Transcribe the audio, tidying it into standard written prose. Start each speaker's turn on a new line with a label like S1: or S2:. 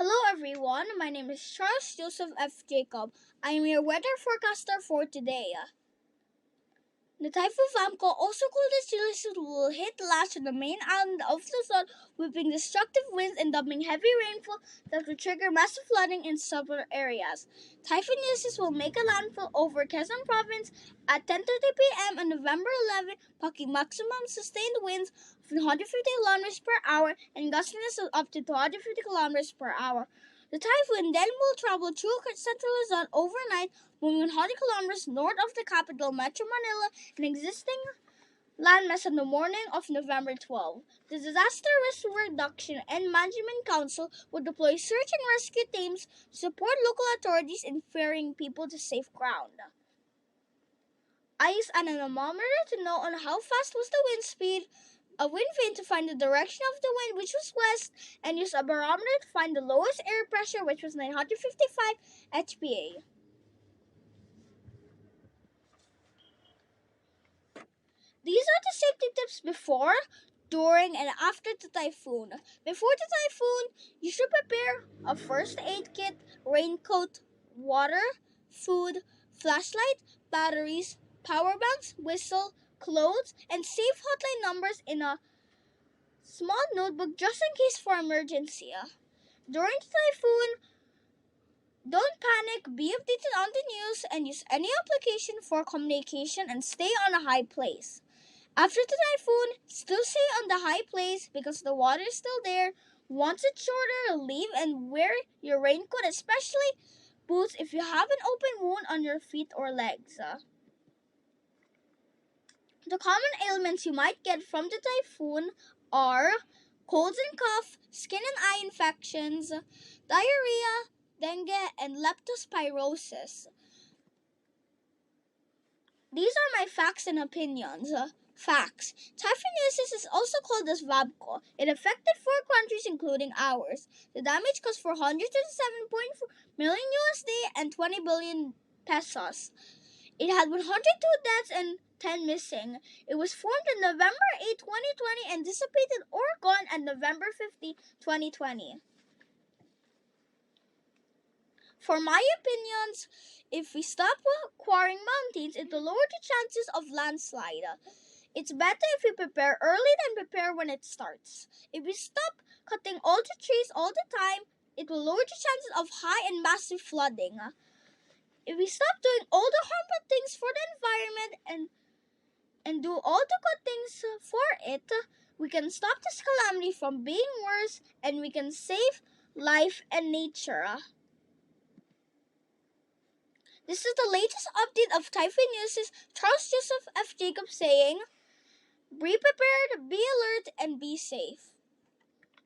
S1: Hello everyone, my name is Charles Joseph F. Jacob. I am your weather forecaster for today. The typhoon, also called as Ulysses, will hit last on the main island of Luzon, whipping destructive winds and dumping heavy rainfall that will trigger massive flooding in several areas. Typhoon Ulysses will make a landfall over Quezon Province at 10:30 p.m. on November 11, packing maximum sustained winds of 150 km per hour and gustiness of up to 250 km per hour. The typhoon then will travel through central Luzon overnight, moving 100 kilometers north of the capital, Metro Manila, an existing landmass on the morning of November 12. The Disaster Risk Reduction and Management Council will deploy search and rescue teams to support local authorities in ferrying people to safe ground. I used an anemometer to know on how fast was the wind speed, a wind vane to find the direction of the wind, which was west, and used a barometer to find the lowest air pressure, which was 955 HPA. These are the safety tips before, during, and after the typhoon. Before the typhoon, you should prepare a first aid kit, raincoat, water, food, flashlight, batteries, power banks, whistle, clothes, and safe hotline numbers in a small notebook just in case for emergency. During the typhoon, don't panic, be updated on the news, and use any application for communication and stay on a high place. After the typhoon, still stay on the high place because the water is still there. Once it's shorter, leave and wear your raincoat, especially boots if you have an open wound on your feet or legs. The common ailments you might get from the typhoon are colds and cough, skin and eye infections, diarrhea, dengue, and leptospirosis. These are my facts and opinions. Facts. Typhoon Ulysses is also called as VABCO. It affected 4 countries including ours. The damage cost 407.4 million USD and 20 billion pesos. It had 102 deaths and 10 missing. It was formed on November 8, 2020 and dissipated or gone on November 15, 2020. For my opinions, if we stop quarrying mountains, it will lower the chances of landslide. It's better if we prepare early than prepare when it starts. If we stop cutting all the trees all the time, it will lower the chances of high and massive flooding. If we stop doing all the harmful things for the environment and do all the good things for it, we can stop this calamity from being worse and we can save life and nature. This is the latest update of Typhoon News. Charles Joseph F. Jacob saying, be prepared, be alert, and be safe.